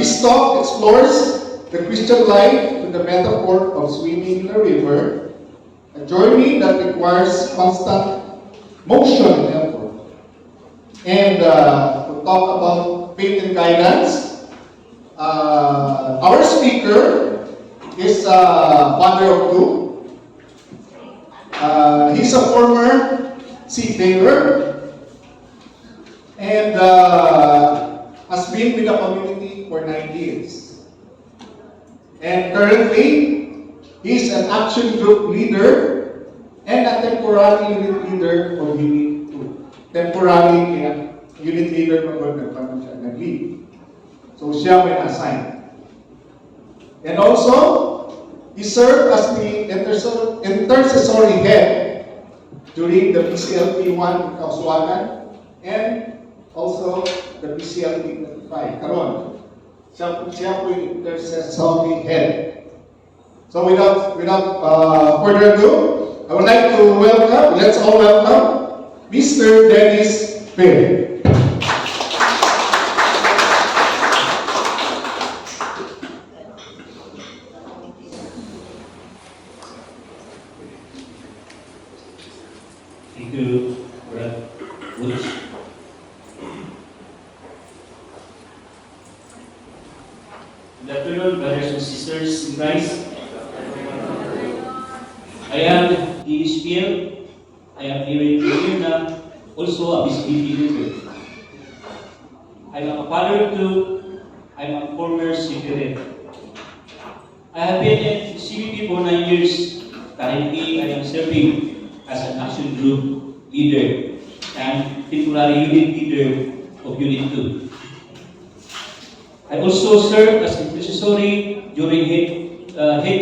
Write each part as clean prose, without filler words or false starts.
this talk explores the Christian life with the metaphor of swimming in a river, a journey that requires constant motion and effort. And to talk about faith and guidance, our speaker is a father of two. He's a former seafarer and has been with the community for 9 years. And currently, he's an action group leader and a temporary unit leader for Unit 2. Temporary kaya unit leader pag nagpaano siya, nag-leave. So siya may assign. And also, he served as the intercessory head during the PCLP 1 in Kauswagan and also the PCLP 25. Karon, siya po yung intercessory head. So without further ado, I would like to let's all welcome Mr. Dennis Perry. Thank you, Brad Woods. Good afternoon, brothers and sisters in Christ. I am DSPL. I am here in Laguna, also a visibility leader. I am a father of two. I am a former secretary. I have been in CBP for 9 years. Currently, I am serving as an action group leader and temporary unit leader of Unit 2. I also served as intercessory during head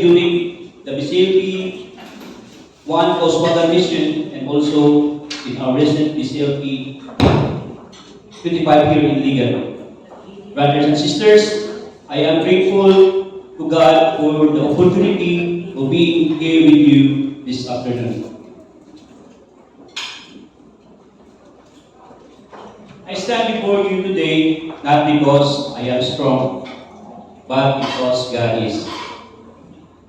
during the BCLP 1 Kauswagan mission and also in our recent BCLP 25 here in Ligan. Brothers and sisters, I am grateful to God for the opportunity of being here with you this afternoon. I stand before you today not because I am strong, but because God is.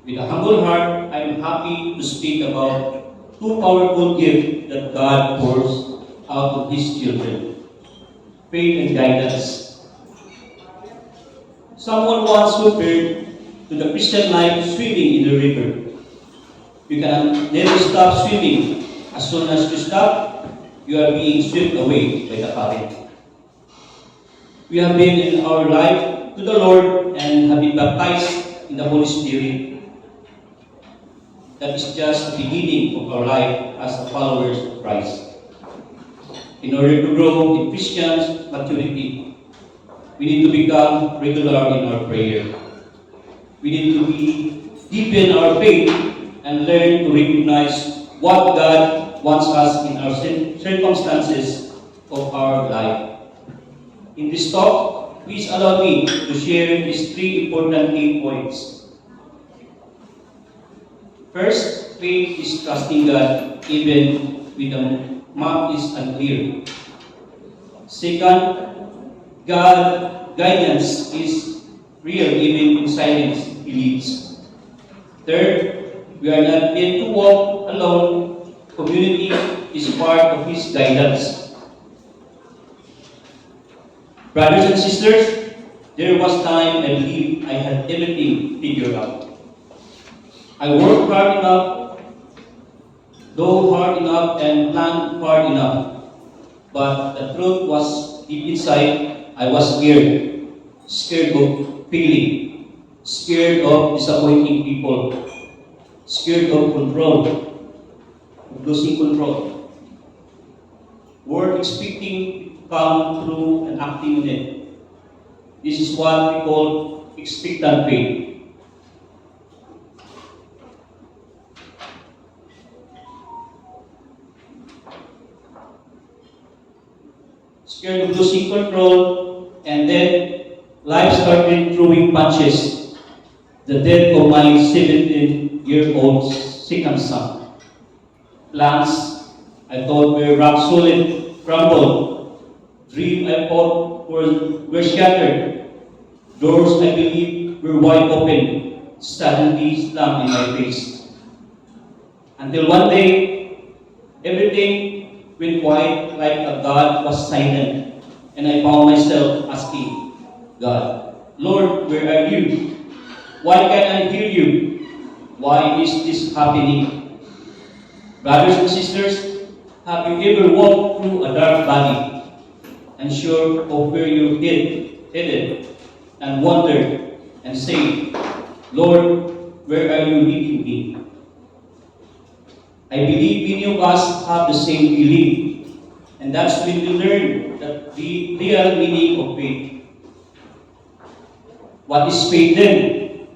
With a humble heart, I am happy to speak about two powerful gifts that God pours out of His children: faith and guidance. Someone once compared to the Christian life swimming in the river. You can never stop swimming. As soon as you stop, you are being swept away by the current. We have been in our life to the Lord and have been baptized in the Holy Spirit. That is just the beginning of our life as followers of Christ. In order to grow in Christian maturity, we need to become regular in our prayer. We need to deepen our faith and learn to recognize what God wants us in our circumstances of our life. In this talk, please allow me to share these three important key points. First, faith is trusting God even when the map is unclear. Second, God's guidance is real even in silence He leads. Third, we are not meant to walk alone. Community is part of His guidance. Brothers and sisters, there was time I believed I had everything figured out. I worked hard enough, dove hard enough, and planned hard enough. But the truth was, deep inside, I was scared. Scared of failing. Scared of disappointing people. Scared of control. Losing control. Word expecting to come through and acting in it. This is what we call expectant faith. Scared of losing control, and then life started throwing punches. The death of my 17-year-old second son. Plans I thought were rock solid crumbled. Dreams I thought were shattered. Doors I believe were wide open, suddenly slammed in my face. Until one day, everything went quiet like a God was silent, and I found myself asking, God, Lord, where are you? Why can't I hear you? Why is this happening? Brothers and sisters, have you ever walked through a dark valley, unsure of where you're headed, and wondered and say, Lord, where are you leading me? I believe many of us have the same belief, and that's when we learn that the real meaning of faith. What is faith then?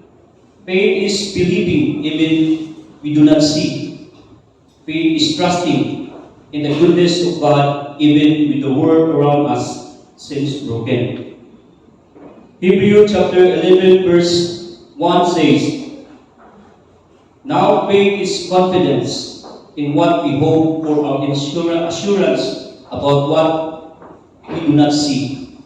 Faith is believing even we do not see. Faith is trusting in the goodness of God even when the world around us seems broken. Hebrews chapter 11 verse 1 says, now faith is confidence in what we hope for, our assurance about what we do not see.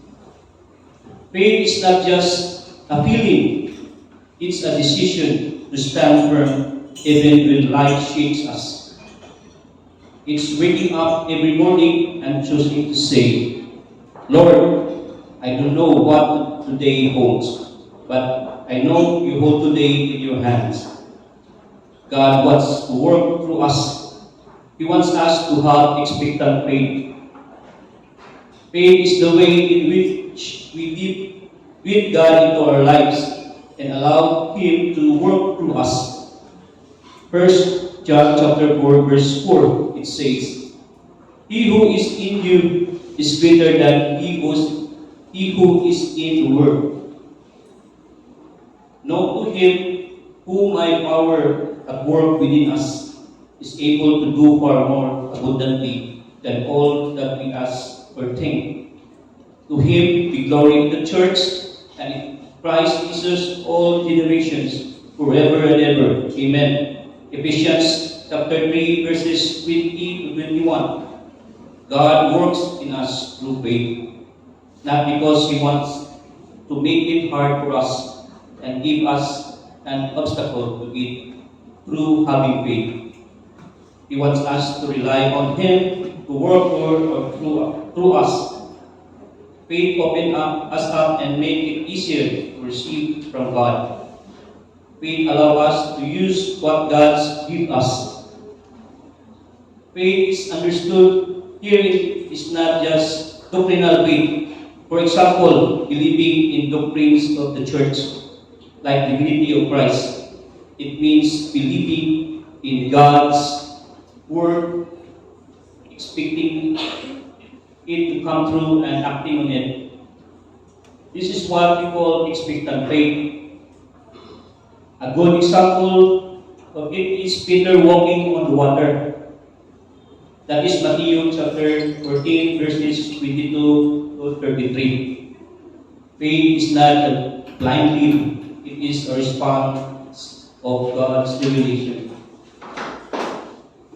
Faith is not just a feeling, it's a decision to stand firm even when life shakes us. It's waking up every morning and choosing to say, Lord, I don't know what today holds, but I know you hold today in your hands. God wants to work through us. He wants us to have expectant faith. Faith is the way in which we live with God into our lives and allow Him to work through us. First John chapter 4 verse 4, it says, he who is in you is greater than he who is in the world. Know to him whom my power at work within us is able to do far more abundantly than all that we ask or think. To him be glory in the church and in Christ Jesus all generations, forever and ever. Amen. Ephesians chapter 3 verses 20 to 21. God works in us through faith, not because He wants to make it hard for us and give us an obstacle to it through having faith. He wants us to rely on Him to work through us. Faith opens us up and make it easier to receive from God. Faith allows us to use what God gives us. Faith is understood here is not just doctrinal faith. For example, believing in doctrines of the church, like the divinity of Christ. It means believing in God's word, expecting it to come true and acting on it. This is what we call expectant faith. A good example of it is Peter walking on the water. That is Matthew chapter 14 verses 22 to 33. Faith is not a blind leap, it is a response of God's revelation.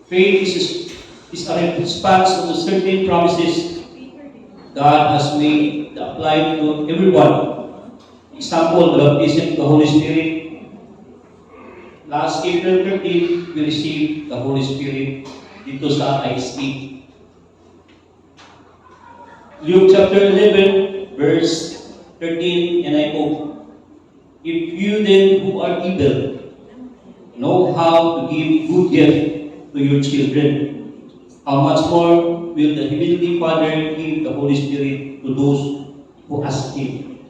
Faith is a response to certain promises God has made that apply to everyone. Example, the baptism of the Holy Spirit. Last April 13, we received the Holy Spirit dito sa ISP. Luke chapter 11, verse 13, and I quote, if you then who are evil know how to give good gift to your children, how much more will the Heavenly Father give the Holy Spirit to those who ask Him?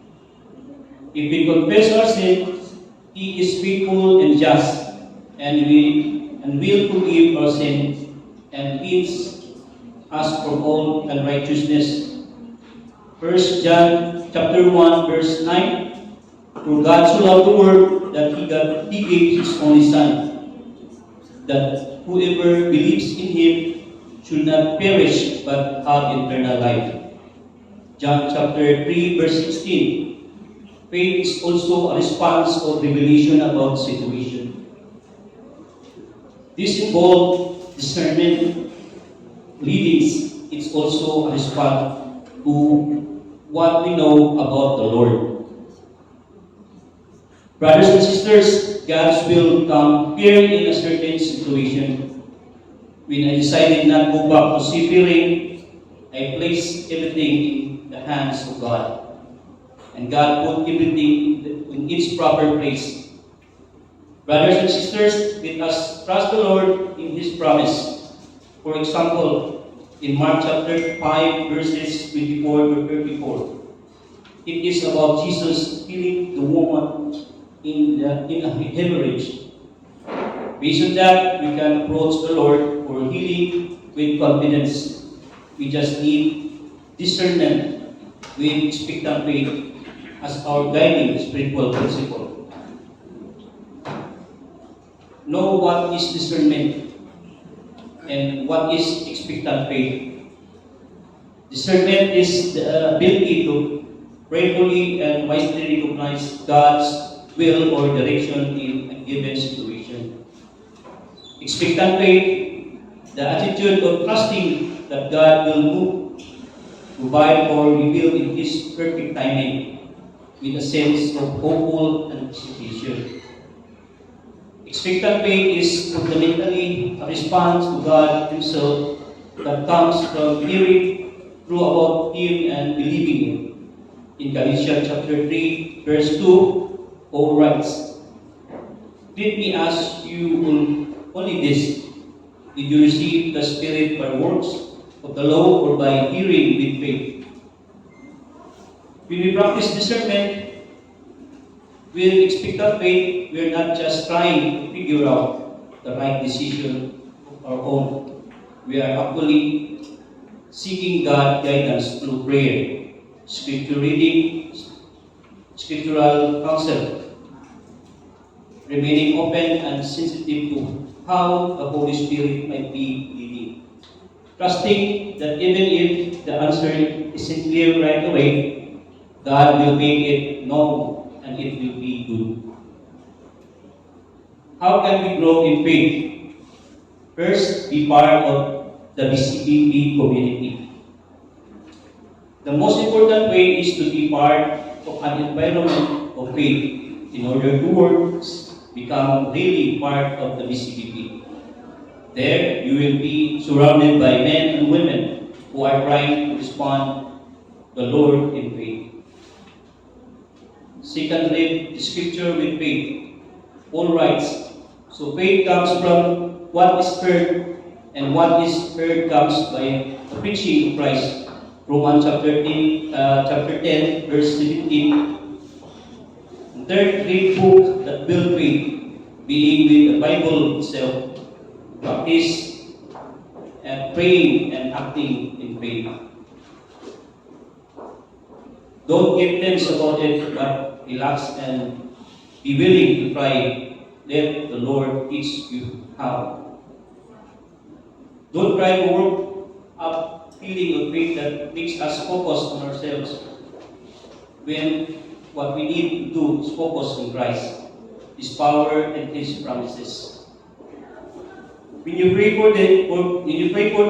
If we confess our sins, He is faithful and just, and will forgive our sins and cleanse us from all unrighteousness. 1 John chapter 1 verse 9, for God so loved the world that He gave His only Son, that whoever believes in Him should not perish but have eternal life. John chapter 3 verse 16, faith is also a response of revelation about situation. This involves discernment, leadings. It's also a response to what we know about the Lord. Brothers and sisters, God's will come clear in a certain situation. When I decided not to go back to seafaring, I placed everything in the hands of God. And God put everything in its proper place. Brothers and sisters, let us trust the Lord in His promise. For example, in Mark chapter 5, verses 24 to 34, it is about Jesus healing the woman in a hemorrhage. Based on that, we can approach the Lord for healing with confidence. We just need discernment with expectant faith as our guiding spiritual principle. Know what is discernment and what is expectant faith. Discernment is the ability to prayerfully and wisely recognize God's will or direction in a given situation. Expectant faith, the attitude of trusting that God will move, provide or reveal in His perfect timing with a sense of hopeful anticipation. Expectant faith is fundamentally a response to God Himself that comes from hearing true about Him and believing Him. In Galatians chapter 3, verse 2, Paul writes, "Let me ask you only this, did you receive the Spirit by works of the law or by hearing with faith?" When we practice discernment with expectant faith, we are not just trying to figure out the right decision of our own. We are actually seeking God's guidance through prayer, scripture reading, scriptural counsel, remaining open and sensitive to how the Holy Spirit might be leading. Trusting that even if the answer isn't clear right away, God will make it known and it will be good. How can we grow in faith? First, be part of the BCBP community. The most important way is to be part of an environment of faith in order to become really part of the BCBP. There, you will be surrounded by men and women who are trying to respond to the Lord in faith. Second, read the scripture with faith. Paul writes, "So faith comes from what is heard, and what is heard comes by the preaching of Christ." Romans chapter 10, verse 17. Third, read book that build faith, being with the Bible itself. Practice and praying and acting in faith. Don't get tense about it, but relax and be willing to try. Let the Lord teach you how. Don't try to work up feeling of faith that makes us focus on ourselves, when what we need to do is focus on Christ, His power and His promises. When you pray for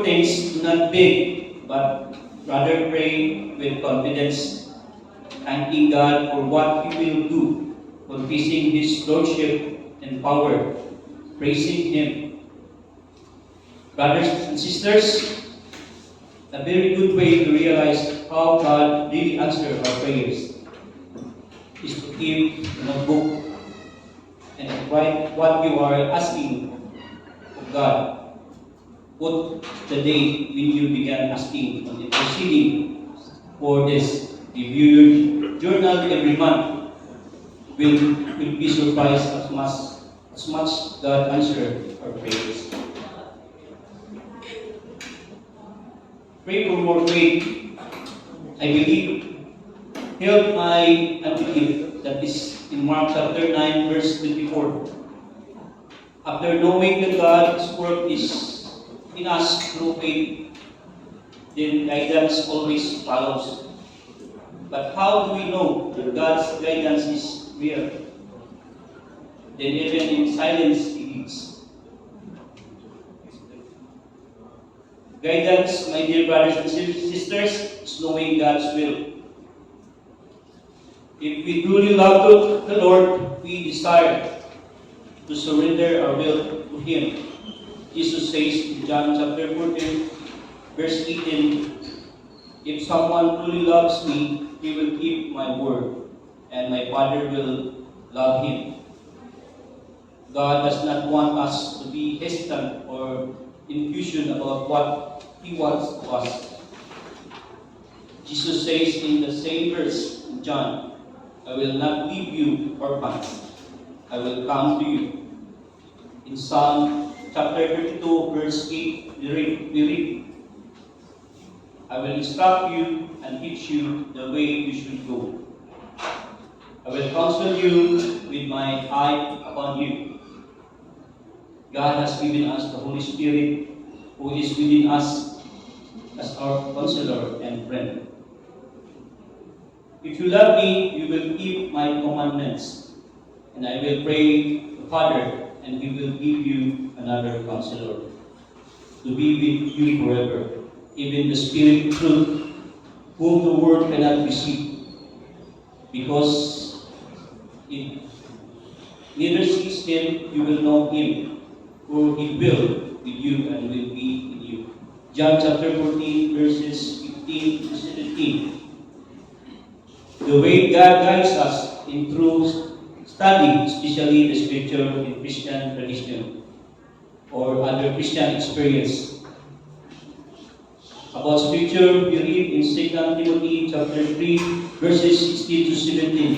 things, do not beg, but rather pray with confidence, thanking God for what He will do, confessing His lordship and power, praising Him. Brothers and sisters, a very good way to realize how God really answers our prayers is to keep a notebook and write what you are asking of God. Put the date when you began asking on the proceeding for this. Review your journal every month. Will be surprised as much God answers our prayers. Pray for more faith. I believe, help my unbelief. That is in Mark chapter 9, verse 24. After knowing that God's work is in us through faith, then guidance always follows. But how do we know that God's guidance is real? Then even in silence He leads. Guidance, my dear brothers and sisters, is knowing God's will. If we truly love the Lord, we we desire to surrender our will to Him, Jesus says in John chapter 14, verse 18, "If someone truly loves me, he will keep my word, and my Father will love him." God does not want us to be hesitant or confusion about what He wants of us. Jesus says in the same verse in John, "I will not leave you orphans. I will come to you." In Psalm chapter 32, verse 8, we read, "I will instruct you and teach you the way you should go. I will counsel you with my eye upon you." God has given us the Holy Spirit who is within us as our counselor and friend. "If you love me, you will keep my commandments, and I will pray the Father, and He will give you another counselor to be with you forever, even the Spirit of truth, whom the world cannot receive, because it neither sees Him, you will know Him, for He will with you and will be in you." John chapter 14, verses 15 to 17. The way God guides us in true study, especially the scripture in Christian tradition or other Christian experience. About scripture, we read in 2 Timothy chapter 3, verses 16 to 17.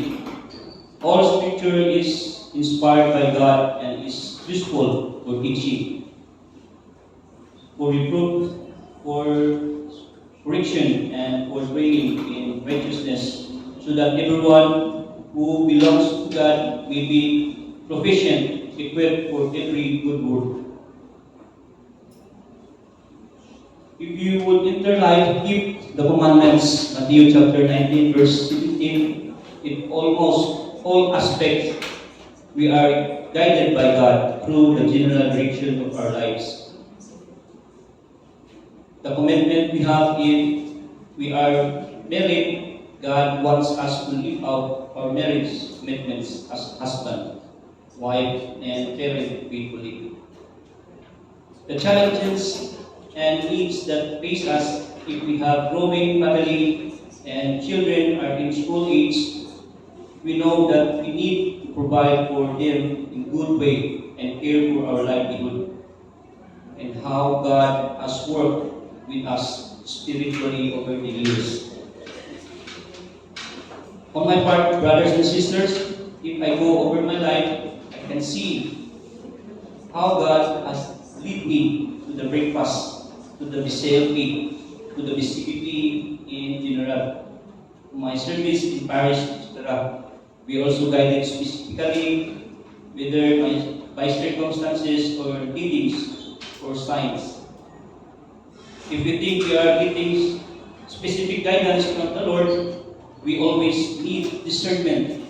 "All scripture is inspired by God and is useful for teaching, for reproof, for correction, and for training in righteousness, so that everyone who belongs to God may be proficient, equipped for every good work." If you would enter life, keep the commandments, Matthew chapter 19, verse 17, in almost all aspects, we are guided by God through the general direction of our lives. The commitment we have in we are married, God wants us to live out our marriage commitments as husband, wife, and parent faithfully. The challenges and needs that face us if we have growing family and children are in school age, we know that we need to provide for them in good way and care for our livelihood, and how God has worked with us spiritually over the years. On my part, brothers and sisters, if I go over my life, I can see how God has led me to the breakfast, to the BCLP, to the BCPP in general, to my service in parish, etc. We also guided specifically whether by circumstances or leadings or signs. If we think we are getting specific guidance from the Lord, we always need discernment.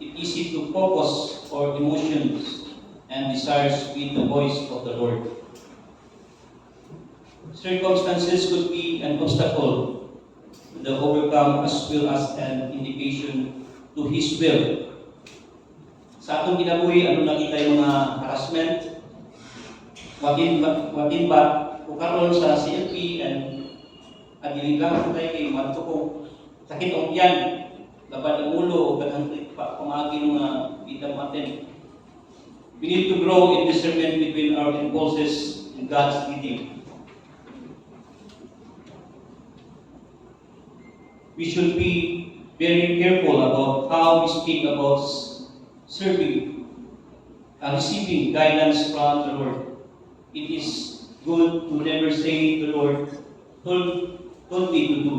It's easy to focus our emotions and desires with the voice of the Lord. Circumstances could be an obstacle to the overcome as well as an indication to His will. Sa atong kinabuhi, ano nakita yung mga harassment, watin ba, kung karoon sa CLP and adili lang tayo kay manto ko sakit o yan, laban ang ulo o ganang pamagi ng mga bitang natin. We need to grow in discernment between our impulses and God's leading. We should be very careful about how we speak about serving, receiving guidance from the Lord. It is good to never say the Lord told me to do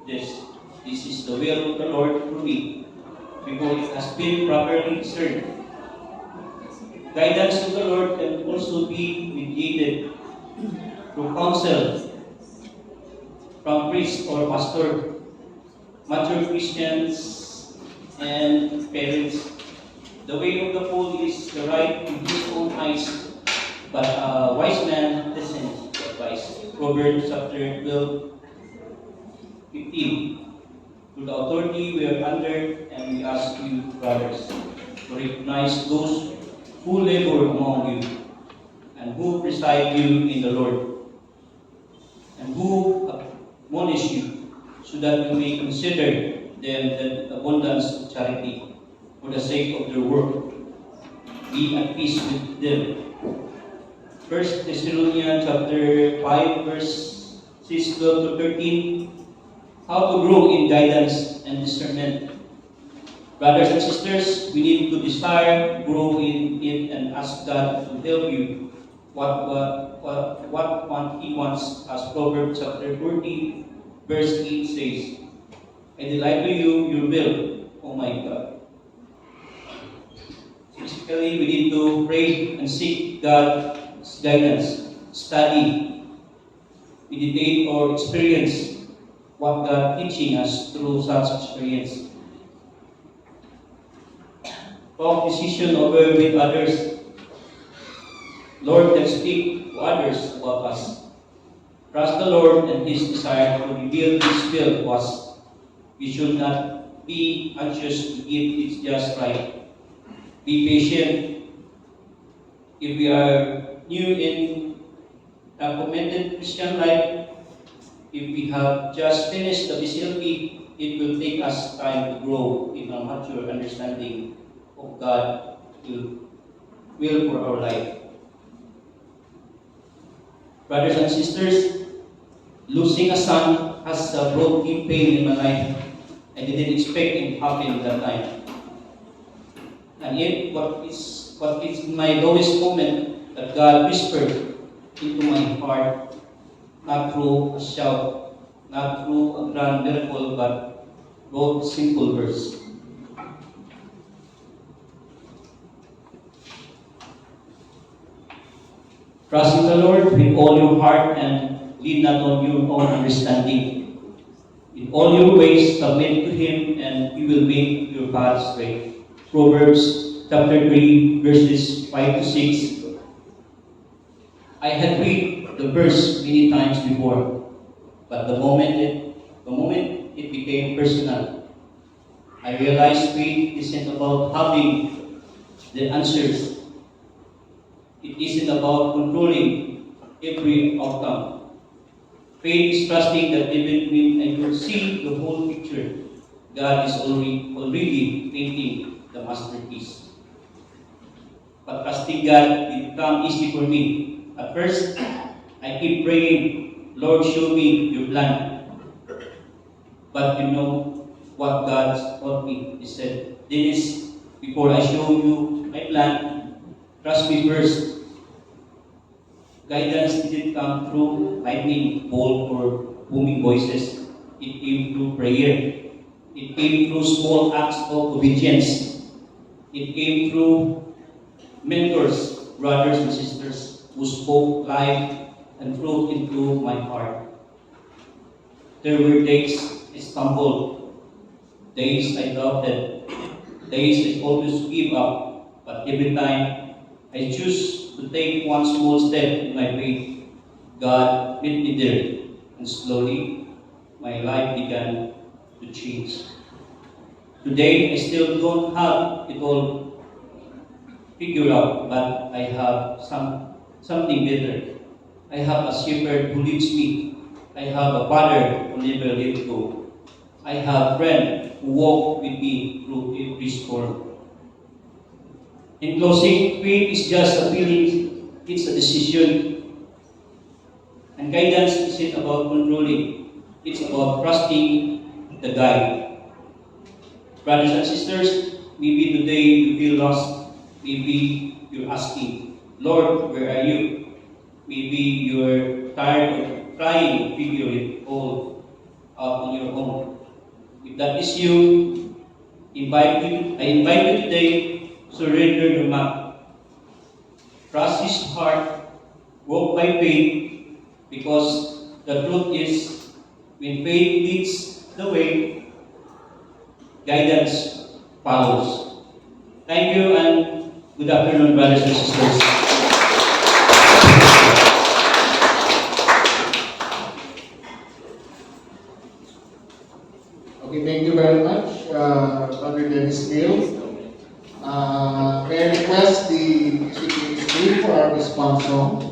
this. This is the will of the Lord for me, because it has been properly discerned. Guidance of the Lord can also be mediated through counsel from priest or pastor, mature Christians, and parents. The way of the fool is the right in his own eyes, but a wise man listens to advice. Proverbs chapter 12, 15. To the authority we are under, and we ask you, brothers, to to recognize those who labor among you and who preside you in the Lord, and who admonish you, so that you may consider them the abundance of charity for the sake of their work. Be at peace with them. 1 Thessalonians chapter 5, verses 12 to 13. How to grow in guidance and discernment. Brothers and sisters, we need to desire, grow in it, and ask God to help you what He wants, as Proverbs chapter 40, verse 8 says, I delight to you your will, O my God. Physically, we need to pray and seek God's guidance, study, meditate, or experience what God teaching us through such experience. Talk decision over with others. Lord can speak to others about us. Trust the Lord and His desire to reveal His will to us. We should not be anxious to give it just right. Be patient. If we are new in a committed Christian life, if we have just finished the BCLP, it will take us time to grow in a mature understanding of God's will for our life. Brothers and sisters, losing a son has brought deep pain in my life. I didn't expect it to happen that time. And yet, what is my lowest moment that God whispered into my heart, not through a shout, not through a grand miracle, but wrote simple verse. Trust in the Lord with all your heart and lean not on your own understanding. In all your ways submit to Him, and He will make your path straight. Proverbs chapter 3, verses 5 to 6. I had read the verse many times before, but the moment it became personal, I realized faith isn't about having the answers. It isn't about controlling every outcome. Faith is trusting that even when I don't see the whole picture, God is already painting the masterpiece. But trusting God did become easy for me. At first, I keep praying, Lord, show me your plan. But you know what God taught me. He said, Dennis, before I show you my plan, trust me first. Guidance didn't come through lightning bolt or booming voices. It came through prayer. It came through small acts of obedience. It came through mentors, brothers and sisters who spoke life and truth into my heart. There were days I stumbled, days I doubted, days I almost give up, but every time I choose to take one small step in my faith, God met me there, and slowly my life began to change. Today, I still don't have it all figured out, but I have something better. I have a shepherd who leads me. I have a father who never let go. I have a friend who walked with me through every storm. In closing, faith is just a feeling, it's a decision. And guidance isn't about controlling, it's about trusting the guide. Brothers and sisters, maybe today you feel lost. Maybe you're asking, Lord, where are you? Maybe you're tired of trying to figure it all out on your own. If that is you, I invite you today, surrender your map. Trust His heart, walk by faith, because the truth is, when faith leads the way, guidance follows. Thank you and good afternoon, brothers and sisters. Okay, thank you very much, Brother Dennis Gill. May I request the music ministry for our response song?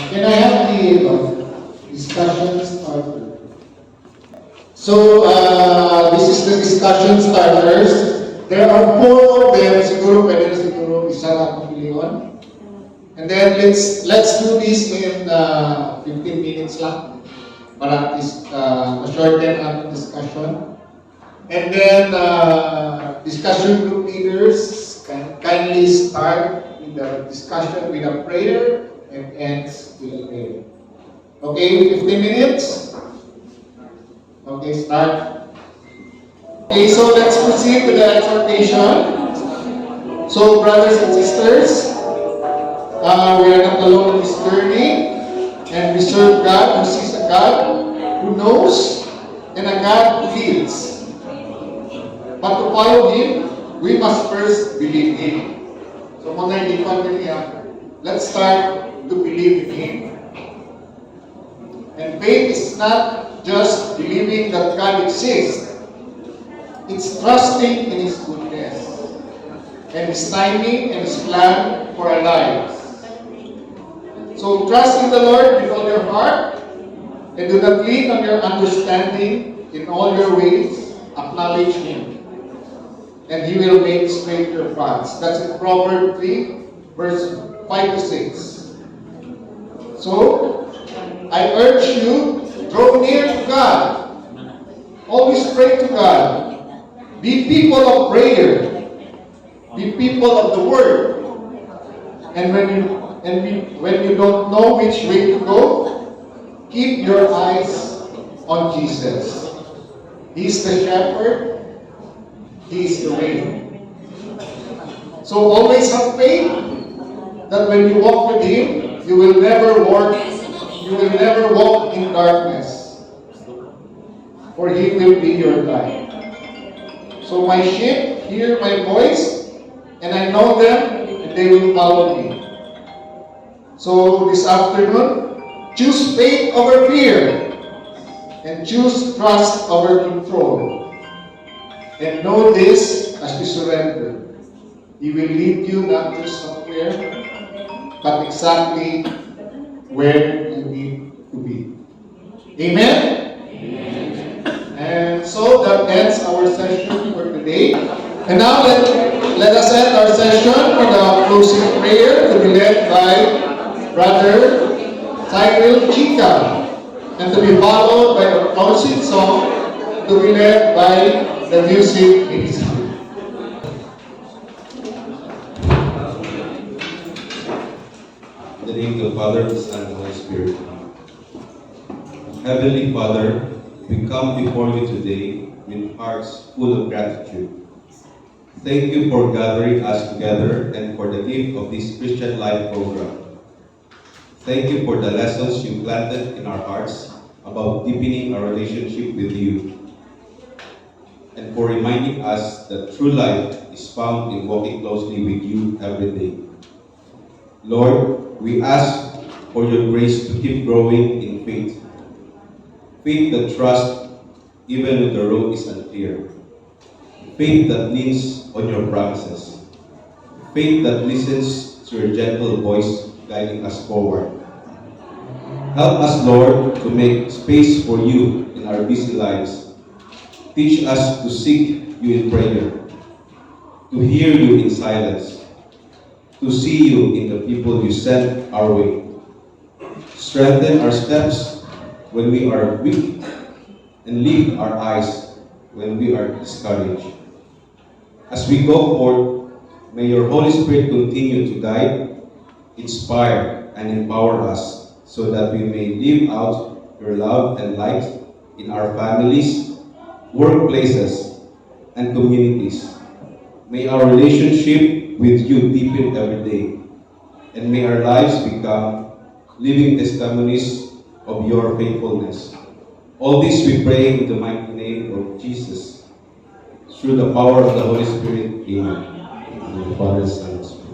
Can I have the discussion starter? So, this is the discussion starters. There are 4 of them. Siguro pwede na siguro isa na akong pilihan. And then let's do this in 15 minutes lang para at least ma-shorten ang discussion. And then discussion group leaders can kindly start with the discussion with a prayer and ends with a prayer. Okay, 15 minutes? Okay, start. Okay, so let's proceed with the exhortation. So, brothers and sisters, we are not alone in this journey, and we serve God who sees a God who knows and a God who heals. But to follow Him, we must first believe Him. So, muna hindi pa niya, let's start to believe in Him. And faith is not just believing that God exists. It's trusting in His goodness and His timing and His plan for our lives. So trust in the Lord with all your heart and do not lean on your understanding. In all your ways, acknowledge Him, and He will make straight your paths. That's in Proverbs 3, verse 5 to 6. So, I urge you, draw near to God. Always pray to God. Be people of prayer. Be people of the Word. And when you don't know which way to go, keep your eyes on Jesus. He is the shepherd. He is the way. So always have faith that when you walk with Him, You will never walk in darkness, for He will be your light. So my sheep hear my voice, and I know them, and they will follow me. So this afternoon, choose faith over fear, and choose trust over control. And know this as you surrender. He will lead you not just somewhere, but exactly where you need to be. Amen? And so that ends our session for today. And now let us end our session with a closing prayer to be led by Brother Cyril Chica, and to be followed by a closing song to be led by the music ministry. In the name of the Father, the Son, and the Holy Spirit. Heavenly Father, we come before you today with hearts full of gratitude. Thank you for gathering us together and for the gift of this Christian Life program. Thank you for the lessons you planted in our hearts about deepening our relationship with you, and for reminding us that true life is found in walking closely with you every day. Lord, we ask for your grace to keep growing in faith. Faith that trusts even when the road is unclear. Faith that leans on your promises. Faith that listens to your gentle voice guiding us forward. Help us, Lord, to make space for you in our busy lives. Teach us to seek you in prayer, to hear you in silence, to see you in the people you send our way. Strengthen our steps when we are weak, and lift our eyes when we are discouraged. As we go forth, may your Holy Spirit continue to guide, inspire, and empower us so that we may live out your love and light in our families, workplaces, and communities. May our relationship with you deepen every day, and may our lives become living testimonies of your faithfulness. All this we pray in the mighty name of Jesus, through the power of the Holy Spirit. Amen. In the Father, Son, and Spirit.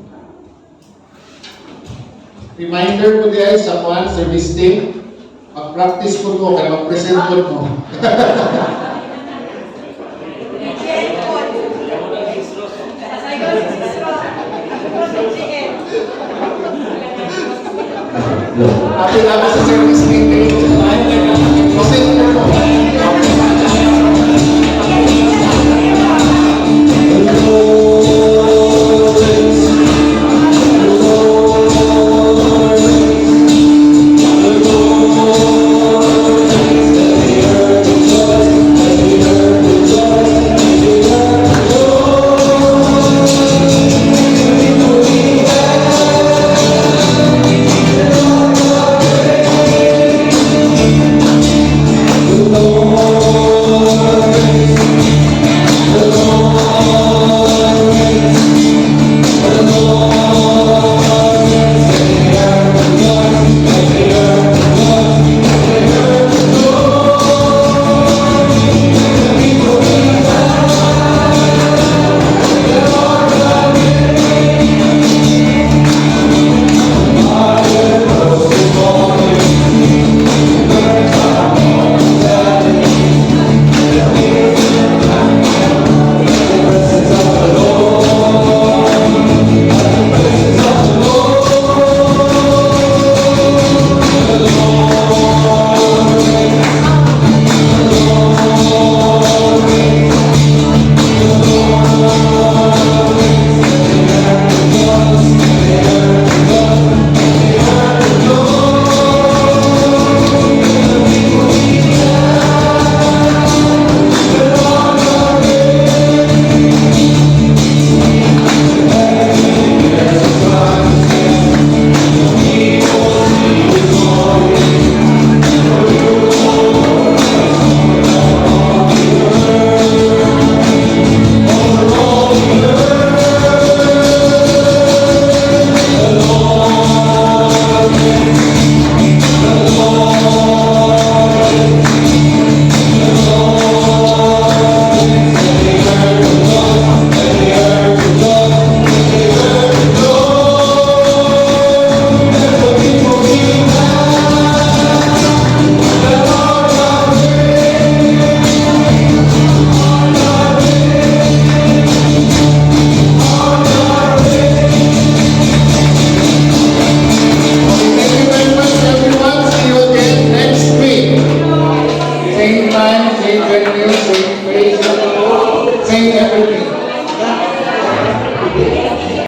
Reminder po diya sa kuan service team, mag-practice po ko, kaya mag-present po mo. Happy sa service team.